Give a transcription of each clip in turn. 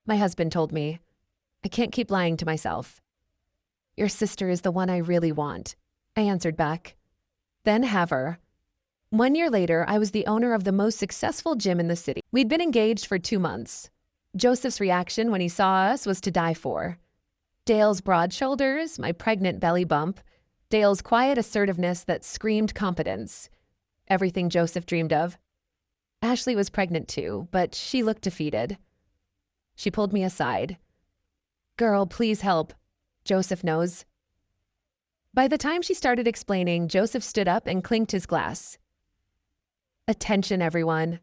My husband told me. I can't keep lying to myself. Your sister is the one I really want, I answered back. Then have her. 1 year later, I was the owner of the most successful gym in the city. We'd been engaged for 2 months. Joseph's reaction when he saw us was to die for. Dale's broad shoulders, my pregnant belly bump, Dale's quiet assertiveness that screamed competence. Everything Joseph dreamed of. Ashley was pregnant too, but she looked defeated. She pulled me aside. Girl, please help. Joseph knows. By the time she started explaining, Joseph stood up and clinked his glass. Attention, everyone.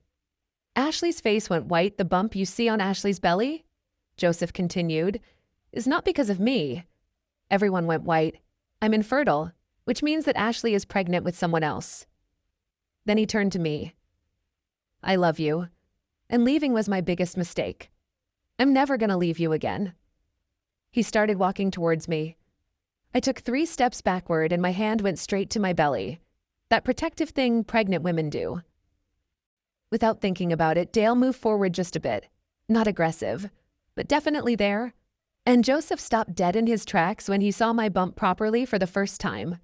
Ashley's face went white. The bump you see on Ashley's belly, Joseph continued, is not because of me. Everyone went white. I'm infertile, which means that Ashley is pregnant with someone else. Then he turned to me. I love you, and leaving was my biggest mistake. I'm never gonna leave you again. He started walking towards me. I took 3 steps backward and my hand went straight to my belly. That protective thing pregnant women do. Without thinking about it, Dale moved forward just a bit. Not aggressive, but definitely there. And Joseph stopped dead in his tracks when he saw my bump properly for the first time.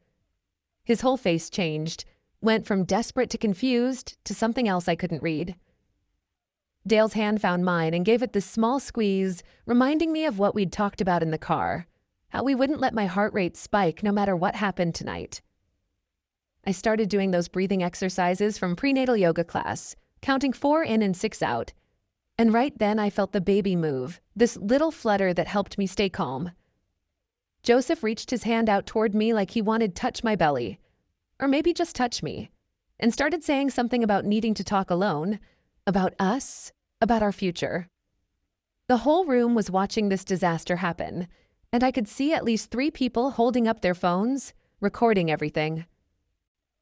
His whole face changed, went from desperate to confused to something else I couldn't read. Dale's hand found mine and gave it this small squeeze, reminding me of what we'd talked about in the car, how we wouldn't let my heart rate spike no matter what happened tonight. I started doing those breathing exercises from prenatal yoga class, counting 4 in and 6 out. And right then I felt the baby move, this little flutter that helped me stay calm. Joseph reached his hand out toward me like he wanted to touch my belly, or maybe just touch me, and started saying something about needing to talk alone, about us, about our future. The whole room was watching this disaster happen, and I could see at least 3 people holding up their phones, recording everything.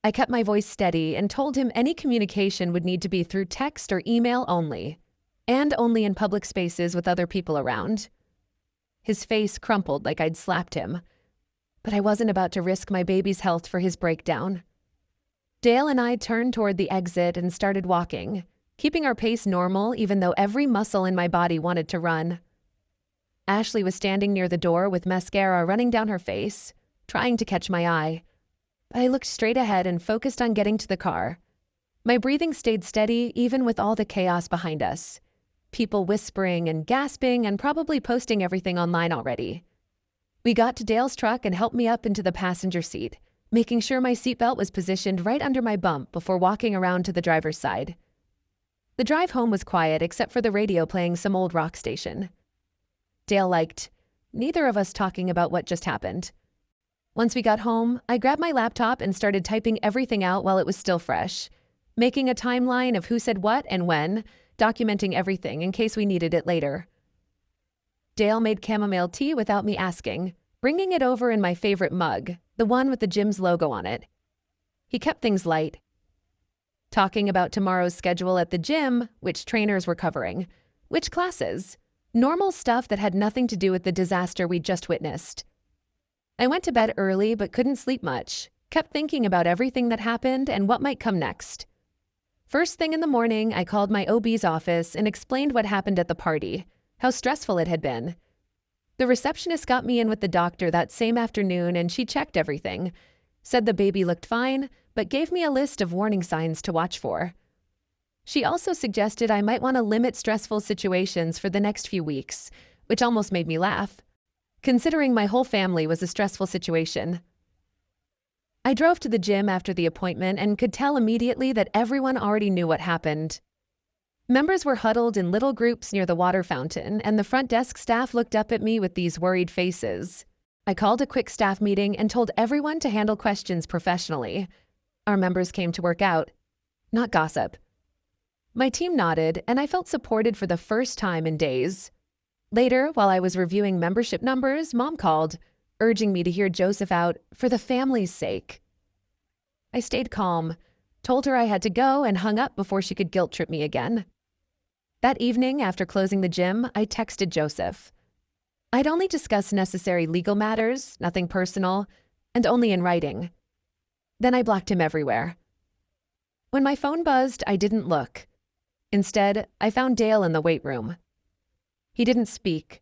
I kept my voice steady and told him any communication would need to be through text or email only, and only in public spaces with other people around. His face crumpled like I'd slapped him, but I wasn't about to risk my baby's health for his breakdown. Dale and I turned toward the exit and started walking, keeping our pace normal even though every muscle in my body wanted to run. Ashley was standing near the door with mascara running down her face, trying to catch my eye. But I looked straight ahead and focused on getting to the car. My breathing stayed steady even with all the chaos behind us. People whispering and gasping and probably posting everything online already. We got to Dale's truck and helped me up into the passenger seat, making sure my seatbelt was positioned right under my bump before walking around to the driver's side. The drive home was quiet except for the radio playing some old rock station. Dale liked neither of us talking about what just happened. Once we got home, I grabbed my laptop and started typing everything out while it was still fresh, making a timeline of who said what and when, documenting everything in case we needed it later. Dale made chamomile tea without me asking, bringing it over in my favorite mug, the one with the gym's logo on it. He kept things light, talking about tomorrow's schedule at the gym, which trainers were covering, which classes, normal stuff that had nothing to do with the disaster we'd just witnessed. I went to bed early but couldn't sleep much, kept thinking about everything that happened and what might come next. First thing in the morning, I called my OB's office and explained what happened at the party, how stressful it had been. The receptionist got me in with the doctor that same afternoon and she checked everything, said the baby looked fine, but gave me a list of warning signs to watch for. She also suggested I might want to limit stressful situations for the next few weeks, which almost made me laugh, considering my whole family was a stressful situation. I drove to the gym after the appointment and could tell immediately that everyone already knew what happened. Members were huddled in little groups near the water fountain, and the front desk staff looked up at me with these worried faces. I called a quick staff meeting and told everyone to handle questions professionally. Our members came to work out, not gossip. My team nodded, and I felt supported for the first time in days. Later, while I was reviewing membership numbers, Mom called, urging me to hear Joseph out for the family's sake. I stayed calm, told her I had to go, and hung up before she could guilt-trip me again. That evening, after closing the gym, I texted Joseph. I'd only discuss necessary legal matters, nothing personal, and only in writing. Then I blocked him everywhere. When my phone buzzed, I didn't look. Instead, I found Dale in the weight room. He didn't speak,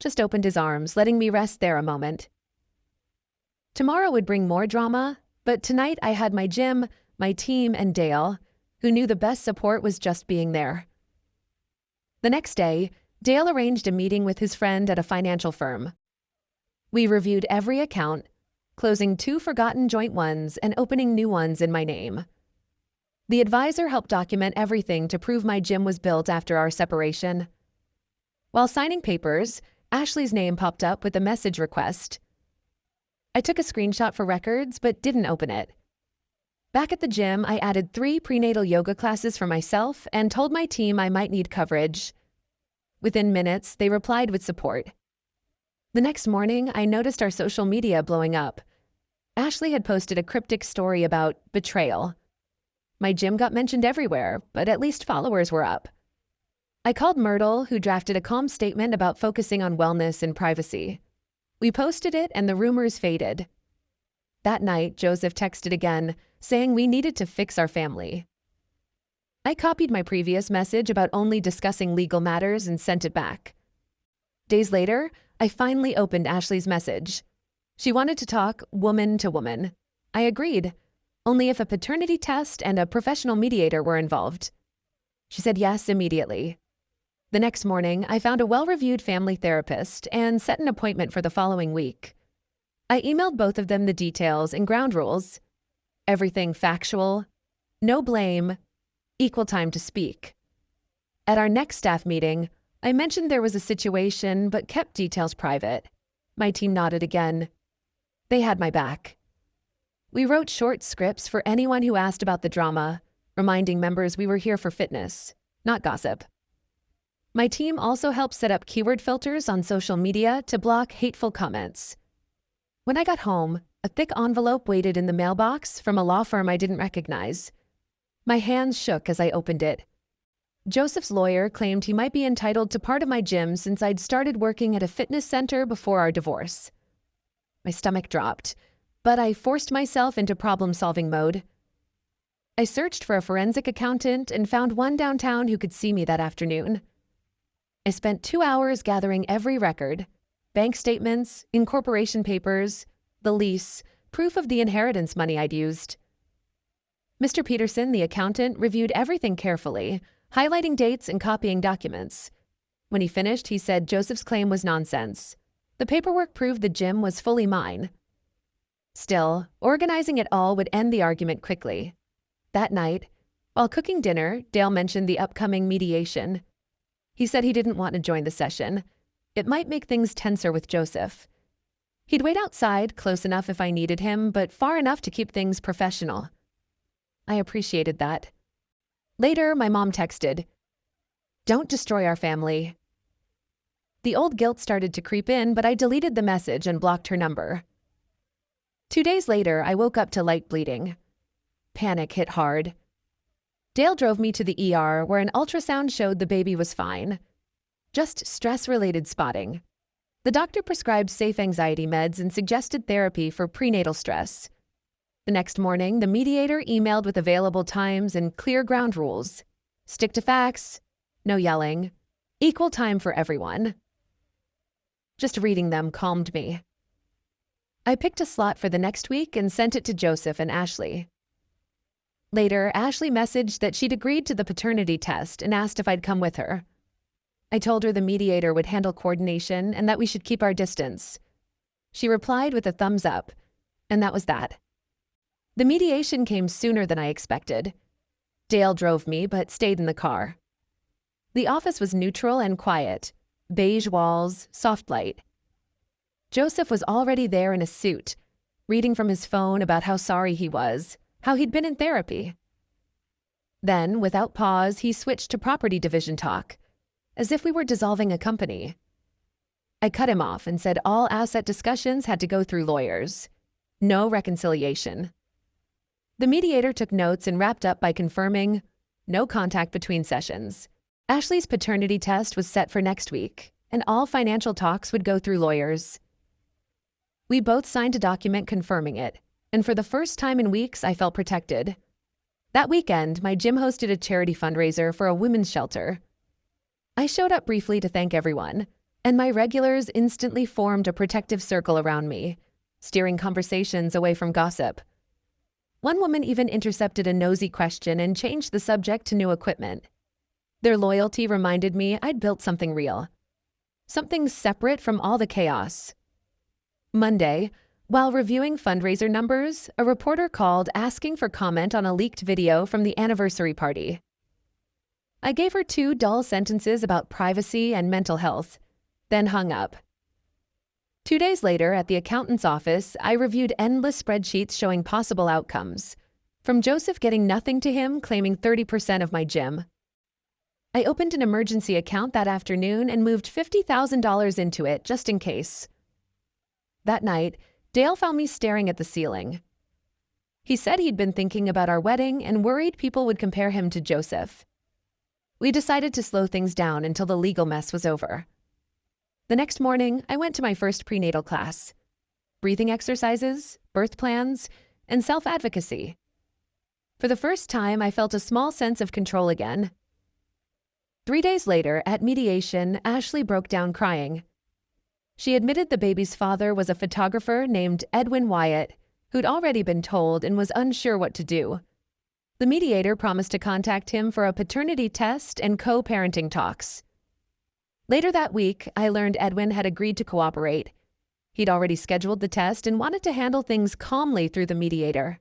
just opened his arms, letting me rest there a moment. Tomorrow would bring more drama, but tonight I had my gym, my team, and Dale, who knew the best support was just being there. The next day, Dale arranged a meeting with his friend at a financial firm. We reviewed every account, closing 2 forgotten joint ones and opening new ones in my name. The advisor helped document everything to prove my gym was built after our separation. While signing papers, Ashley's name popped up with a message request. I took a screenshot for records, but didn't open it. Back at the gym, I added 3 prenatal yoga classes for myself and told my team I might need coverage. Within minutes, they replied with support. The next morning, I noticed our social media blowing up. Ashley had posted a cryptic story about betrayal. My gym got mentioned everywhere, but at least followers were up. I called Myrtle, who drafted a calm statement about focusing on wellness and privacy. We posted it and the rumors faded. That night, Joseph texted again, saying we needed to fix our family. I copied my previous message about only discussing legal matters and sent it back. Days later, I finally opened Ashley's message. She wanted to talk woman to woman. I agreed, only if a paternity test and a professional mediator were involved. She said yes immediately. The next morning, I found a well-reviewed family therapist and set an appointment for the following week. I emailed both of them the details and ground rules. Everything factual, no blame, equal time to speak. At our next staff meeting, I mentioned there was a situation but kept details private. My team nodded again. They had my back. We wrote short scripts for anyone who asked about the drama, reminding members we were here for fitness, not gossip. My team also helped set up keyword filters on social media to block hateful comments. When I got home, a thick envelope waited in the mailbox from a law firm I didn't recognize. My hands shook as I opened it. Joseph's lawyer claimed he might be entitled to part of my gym since I'd started working at a fitness center before our divorce. My stomach dropped, but I forced myself into problem-solving mode. I searched for a forensic accountant and found one downtown who could see me that afternoon. I spent 2 hours gathering every record: bank statements, incorporation papers, the lease, proof of the inheritance money I'd used. Mr. Peterson, the accountant, reviewed everything carefully, highlighting dates and copying documents. When he finished, he said Joseph's claim was nonsense. The paperwork proved the gym was fully mine. Still, organizing it all would end the argument quickly. That night, while cooking dinner, Dale mentioned the upcoming mediation. He said he didn't want to join the session. It might make things tenser with Joseph. He'd wait outside, close enough if I needed him, but far enough to keep things professional. I appreciated that. Later, my mom texted, "Don't destroy our family." The old guilt started to creep in, but I deleted the message and blocked her number. 2 days later, I woke up to light bleeding. Panic hit hard. Dale drove me to the ER, where an ultrasound showed the baby was fine. Just stress-related spotting. The doctor prescribed safe anxiety meds and suggested therapy for prenatal stress. The next morning, the mediator emailed with available times and clear ground rules. Stick to facts, no yelling, equal time for everyone. Just reading them calmed me. I picked a slot for the next week and sent it to Joseph and Ashley. Later, Ashley messaged that she'd agreed to the paternity test and asked if I'd come with her. I told her the mediator would handle coordination and that we should keep our distance. She replied with a thumbs up, and that was that. The mediation came sooner than I expected. Dale drove me, but stayed in the car. The office was neutral and quiet, beige walls, soft light. Joseph was already there in a suit, reading from his phone about how sorry he was, how he'd been in therapy. Then, without pause, he switched to property division talk, as if we were dissolving a company. I cut him off and said all asset discussions had to go through lawyers. No reconciliation. The mediator took notes and wrapped up by confirming no contact between sessions. Ashley's paternity test was set for next week, and all financial talks would go through lawyers. We both signed a document confirming it, and for the first time in weeks, I felt protected. That weekend, my gym hosted a charity fundraiser for a women's shelter. I showed up briefly to thank everyone, and my regulars instantly formed a protective circle around me, steering conversations away from gossip. One woman even intercepted a nosy question and changed the subject to new equipment. Their loyalty reminded me I'd built something real, something separate from all the chaos. Monday, while reviewing fundraiser numbers, a reporter called asking for comment on a leaked video from the anniversary party. I gave her 2 dull sentences about privacy and mental health, then hung up. 2 days later, at the accountant's office, I reviewed endless spreadsheets showing possible outcomes, from Joseph getting nothing to him claiming 30% of my gym. I opened an emergency account that afternoon and moved $50,000 into it just in case. That night, Dale found me staring at the ceiling. He said he'd been thinking about our wedding and worried people would compare him to Joseph. We decided to slow things down until the legal mess was over. The next morning, I went to my first prenatal class. Breathing exercises, birth plans, and self-advocacy. For the first time, I felt a small sense of control again. 3 days later, at mediation, Ashley broke down crying. She admitted the baby's father was a photographer named Edwin Wyatt, who'd already been told and was unsure what to do. The mediator promised to contact him for a paternity test and co-parenting talks. Later that week, I learned Edwin had agreed to cooperate. He'd already scheduled the test and wanted to handle things calmly through the mediator.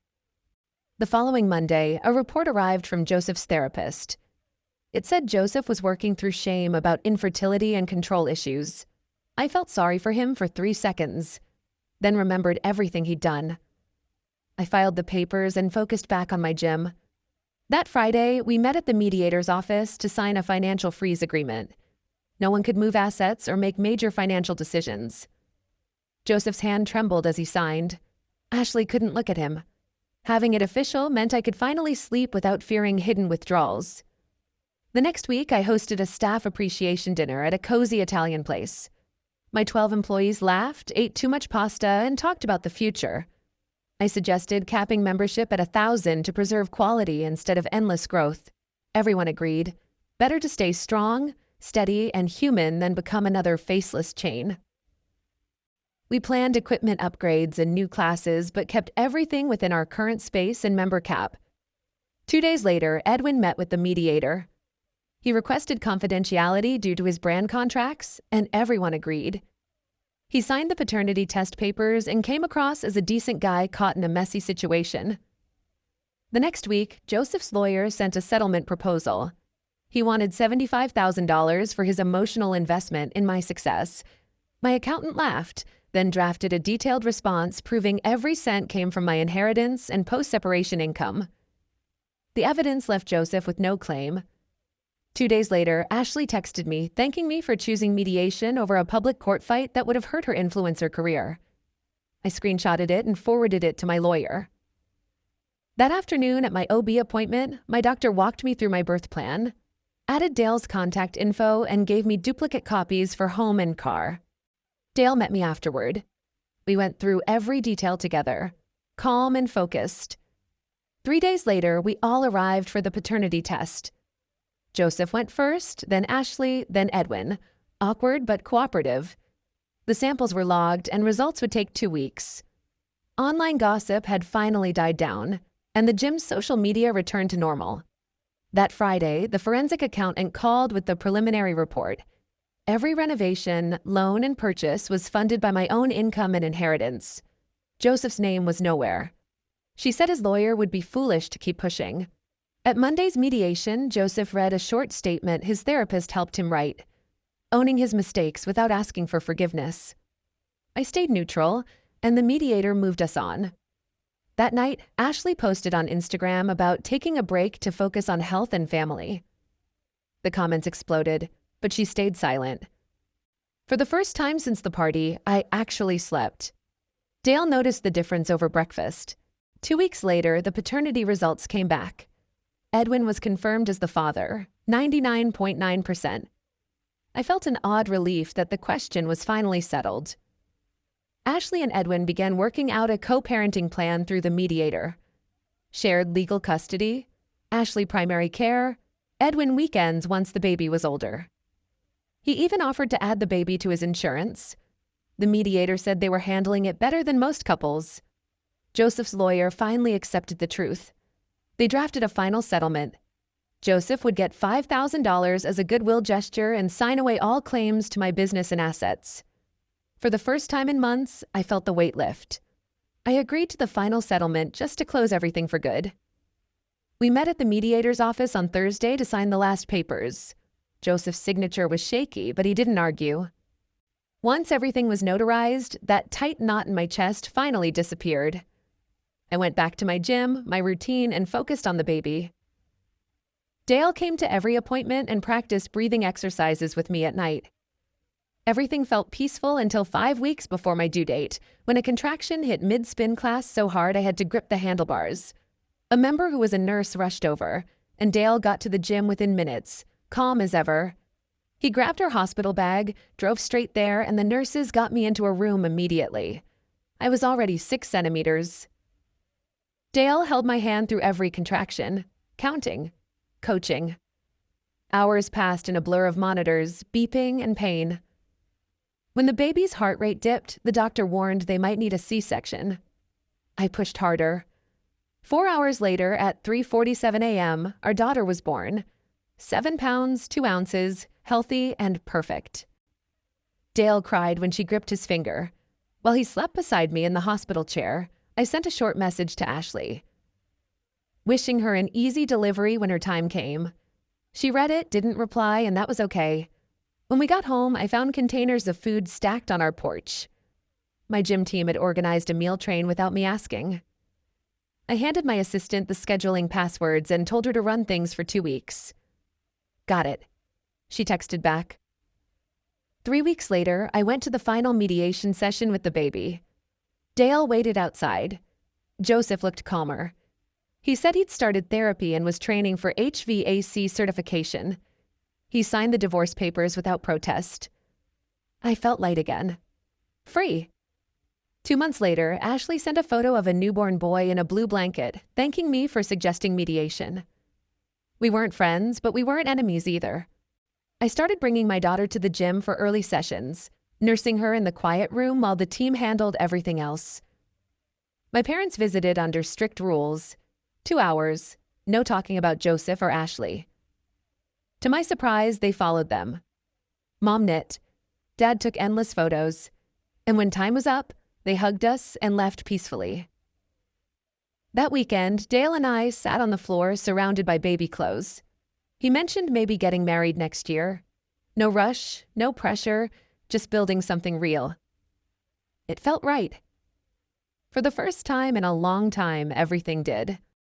The following Monday, a report arrived from Joseph's therapist. It said Joseph was working through shame about infertility and control issues. I felt sorry for him for 3 seconds, then remembered everything he'd done. I filed the papers and focused back on my gym. That Friday, we met at the mediator's office to sign a financial freeze agreement. No one could move assets or make major financial decisions. Joseph's hand trembled as he signed. Ashley couldn't look at him. Having it official meant I could finally sleep without fearing hidden withdrawals. The next week, I hosted a staff appreciation dinner at a cozy Italian place. My 12 employees laughed, ate too much pasta, and talked about the future. I suggested capping membership at 1,000 to preserve quality instead of endless growth. Everyone agreed. Better to stay strong, steady, and human than become another faceless chain. We planned equipment upgrades and new classes, but kept everything within our current space and member cap. 2 days later, Edwin met with the mediator. He requested confidentiality due to his brand contracts, and everyone agreed. He signed the paternity test papers and came across as a decent guy caught in a messy situation. The next week, Joseph's lawyer sent a settlement proposal. He wanted $75,000 for his emotional investment in my success. My accountant laughed, then drafted a detailed response proving every cent came from my inheritance and post-separation income. The evidence left Joseph with no claim. 2 days later, Ashley texted me, thanking me for choosing mediation over a public court fight that would have hurt her influencer career. I screenshotted it and forwarded it to my lawyer. That afternoon at my OB appointment, my doctor walked me through my birth plan, added Dale's contact info, and gave me duplicate copies for home and car. Dale met me afterward. We went through every detail together, calm and focused. 3 days later, we all arrived for the paternity test. Joseph went first, then Ashley, then Edwin. Awkward but cooperative. The samples were logged and results would take 2 weeks. Online gossip had finally died down, and the gym's social media returned to normal. That Friday, the forensic accountant called with the preliminary report. Every renovation, loan, and purchase was funded by my own income and inheritance. Joseph's name was nowhere. She said his lawyer would be foolish to keep pushing. At Monday's mediation, Joseph read a short statement his therapist helped him write, owning his mistakes without asking for forgiveness. I stayed neutral, and the mediator moved us on. That night, Ashley posted on Instagram about taking a break to focus on health and family. The comments exploded, but she stayed silent. For the first time since the party, I actually slept. Dale noticed the difference over breakfast. 2 weeks later, the paternity results came back. Edwin was confirmed as the father, 99.9%. I felt an odd relief that the question was finally settled. Ashley and Edwin began working out a co-parenting plan through the mediator. Shared legal custody, Ashley primary care, Edwin weekends once the baby was older. He even offered to add the baby to his insurance. The mediator said they were handling it better than most couples. Joseph's lawyer finally accepted the truth. They drafted a final settlement. Joseph would get $5,000 as a goodwill gesture and sign away all claims to my business and assets. For the first time in months, I felt the weight lift. I agreed to the final settlement just to close everything for good. We met at the mediator's office on Thursday to sign the last papers. Joseph's signature was shaky, but he didn't argue. Once everything was notarized, that tight knot in my chest finally disappeared. I went back to my gym, my routine, and focused on the baby. Dale came to every appointment and practiced breathing exercises with me at night. Everything felt peaceful until 5 weeks before my due date, when a contraction hit mid-spin class so hard I had to grip the handlebars. A member who was a nurse rushed over, and Dale got to the gym within minutes, calm as ever. He grabbed her hospital bag, drove straight there, and the nurses got me into a room immediately. I was already 6 centimeters. Dale held my hand through every contraction, counting, coaching. Hours passed in a blur of monitors, beeping and pain. When the baby's heart rate dipped, the doctor warned they might need a C-section. I pushed harder. 4 hours later, at 3:47 a.m., our daughter was born. 7 pounds, 2 ounces, healthy and perfect. Dale cried when she gripped his finger. While he slept beside me in the hospital chair, I sent a short message to Ashley, wishing her an easy delivery when her time came. She read it, didn't reply, and that was okay. When we got home, I found containers of food stacked on our porch. My gym team had organized a meal train without me asking. I handed my assistant the scheduling passwords and told her to run things for 2 weeks. Got it, she texted back. 3 weeks later, I went to the final mediation session with the baby. Dale waited outside. Joseph looked calmer. He said he'd started therapy and was training for HVAC certification. He signed the divorce papers without protest. I felt light again. Free. 2 months later, Ashley sent a photo of a newborn boy in a blue blanket, thanking me for suggesting mediation. We weren't friends, but we weren't enemies either. I started bringing my daughter to the gym for early sessions, nursing her in the quiet room while the team handled everything else. My parents visited under strict rules. 2 hours, no talking about Joseph or Ashley. To my surprise, they followed them. Mom knit. Dad took endless photos. And when time was up, they hugged us and left peacefully. That weekend, Dale and I sat on the floor surrounded by baby clothes. He mentioned maybe getting married next year. No rush, no pressure, just building something real. It felt right. For the first time in a long time, everything did.